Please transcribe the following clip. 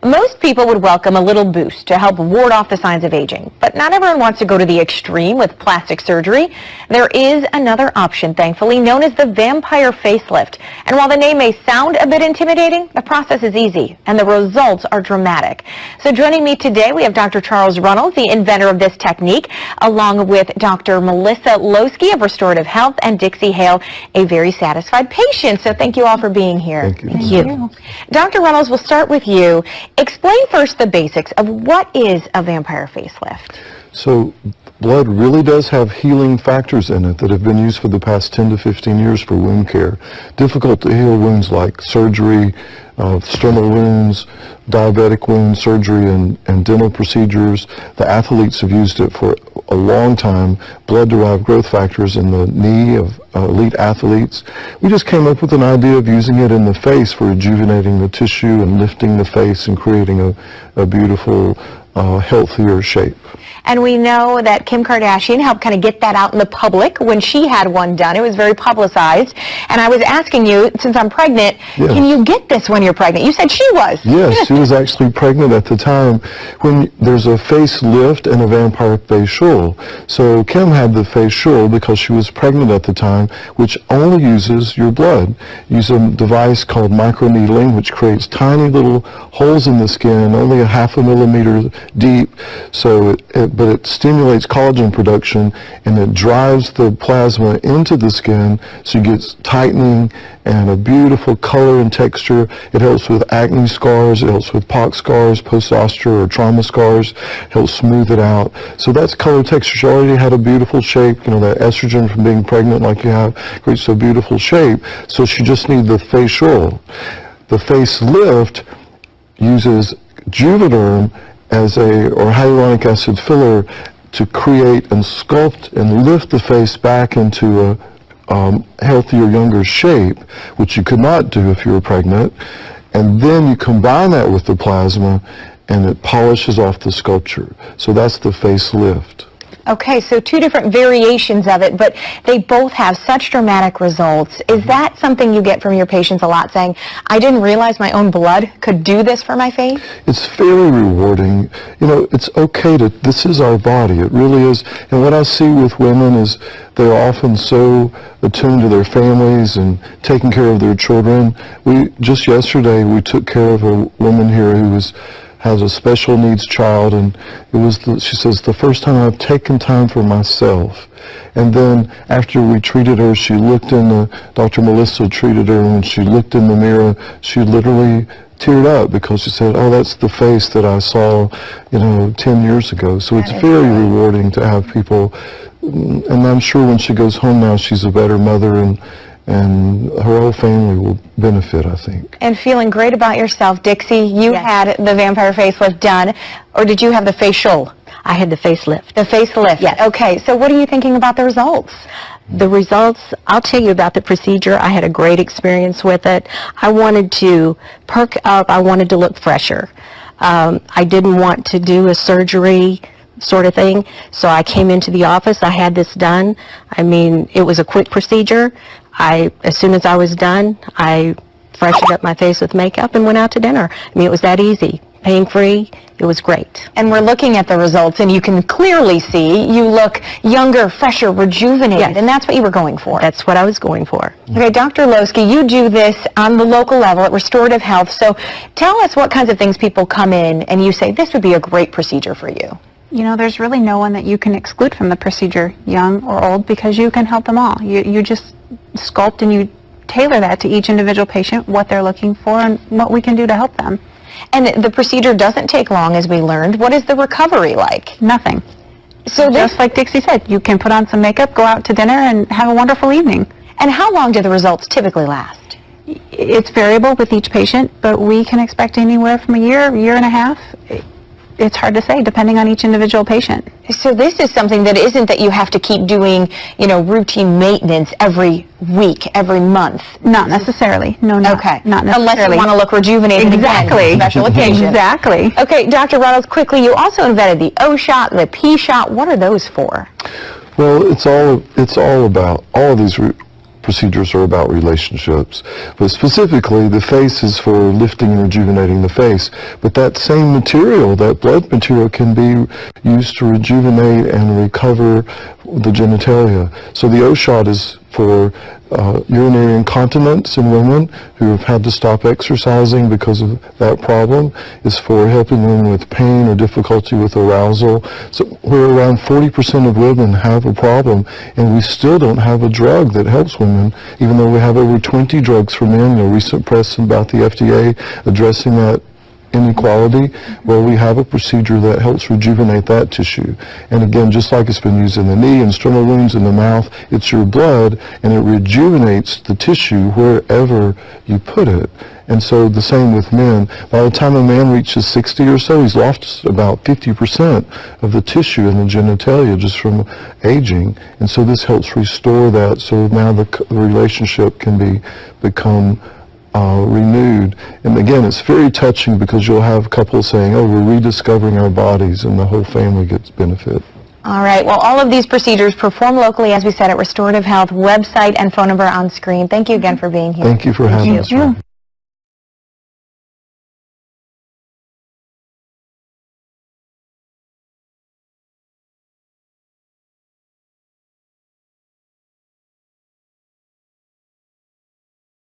Most people would welcome a little boost to help ward off the signs of aging, but not everyone wants to go to the extreme with plastic surgery. There is another option, thankfully, known as the vampire facelift. And while the name may sound a bit intimidating, the process is easy and the results are dramatic. So joining me today, we have Dr. Charles Runnels, the inventor of this technique, along with Dr. Melissa Losky of Restorative Health and Dixie Hale, a very satisfied patient. So thank you all for being here. Thank you. Thank you. Dr. Runnels, we'll start with you. Explain first the basics of what is a vampire facelift. So blood really does have healing factors in it that have been used for the past 10 to 15 years for wound care. Difficult to heal wounds like surgery, sternal wounds, diabetic wound surgery, and dental procedures. The athletes have used it for a long time. Blood-derived growth factors in the knee of elite athletes. We just came up with an idea of using it in the face for rejuvenating the tissue and lifting the face and creating a beautiful, healthier shape. And we know that Kim Kardashian helped kind of get that out in the public when she had one done. It was very publicized. And I was asking you, since I'm pregnant, Yes. Can you get this when you're pregnant? You said she was. Yes, she was actually pregnant at the time when there's a facelift and a vampire facial. So Kim had the facial because she was pregnant at the time, which only uses your blood. Use a device called microneedling, which creates tiny little holes in the skin, only a half a millimeter deep. So but it stimulates collagen production and it drives the plasma into the skin, so you get tightening and a beautiful color and texture. It helps with acne scars, it helps with pox scars, post-osteal or trauma scars, helps smooth it out. So that's color texture. She already had a beautiful shape, you know, that estrogen from being pregnant like you have creates a beautiful shape, so she just needs the facial. The facelift uses Juvederm or hyaluronic acid filler to create and sculpt and lift the face back into a healthier, younger shape, which you could not do if you were pregnant. And then you combine that with the plasma and it polishes off the sculpture. So that's the facelift. Okay, so two different variations of it, but they both have such dramatic results. Is that something you get from your patients a lot, saying, I didn't realize my own blood could do this for my face? It's very rewarding. You know, it's okay this is our body. It really is. And what I see with women is they're often so attuned to their families and taking care of their children. Just yesterday, we took care of a woman here who has a special needs child, and she says, the first time I've taken time for myself. And then after we treated her, Dr. Melissa treated her, and when she looked in the mirror, she literally teared up because she said, oh, that's the face that I saw, 10 years ago. So it's very rewarding to have people, and I'm sure when she goes home now, she's a better mother, and her whole family will benefit, I think. And feeling great about yourself. Dixie, you had the vampire facelift done, or did you have the facial? I had the facelift. The facelift? Yes. Okay, so what are you thinking about the results? The results, I'll tell you about the procedure. I had a great experience with it. I wanted to perk up. I wanted to look fresher. I didn't want to do a surgery sort of thing, so I came into the office. I had this done. I mean, it was a quick procedure. As soon as I was done, I freshened up my face with makeup and went out to dinner. I mean, it was that easy. Pain-free. It was great. And we're looking at the results, and you can clearly see you look younger, fresher, rejuvenated, Yes. and that's what you were going for. That's what I was going for. Okay, Dr. Losky, you do this on the local level at Restorative Health, so tell us what kinds of things people come in and you say, this would be a great procedure for you. You know, there's really no one that you can exclude from the procedure, young or old, because you can help them all. You just sculpt and you tailor that to each individual patient, what they're looking for and what we can do to help them. And the procedure doesn't take long, as we learned. What is the recovery like? Nothing. So Just like Dixie said, you can put on some makeup, go out to dinner, and have a wonderful evening. And how long do the results typically last? It's variable with each patient, but we can expect anywhere from a year and a half. It's hard to say, depending on each individual patient. So this is something that isn't that you have to keep doing, routine maintenance every week, every month. Not necessarily. No, Okay. Not necessarily. Unless you want to look rejuvenated Exactly. again, special occasion. Exactly. Okay, Dr. Runnels, quickly, you also invented the O shot, the P shot. What are those for? Well, it's all about all of these procedures are about relationships. But specifically, the face is for lifting and rejuvenating the face. But that same material, that blood material, can be used to rejuvenate and recover the genitalia. So the O-shot is for urinary incontinence in women who have had to stop exercising because of that problem. It's for helping women with pain or difficulty with arousal. So where around 40% of women have a problem, and we still don't have a drug that helps women, even though we have over 20 drugs for men. Recent press about the FDA addressing that inequality. Well, we have a procedure that helps rejuvenate that tissue. And again, just like it's been used in the knee and sternal wounds in the mouth, it's your blood, and it rejuvenates the tissue wherever you put it. And so the same with men. By the time a man reaches 60 or so, he's lost about 50% of the tissue in the genitalia just from aging. And so this helps restore that, so now the relationship can become renewed. And again, it's very touching because you'll have couples saying, oh, we're rediscovering our bodies, and the whole family gets benefit. All right. Well, all of these procedures performed locally, as we said, at Restorative Health. Website and phone number on screen. Thank you again for being here. Thank you for having us.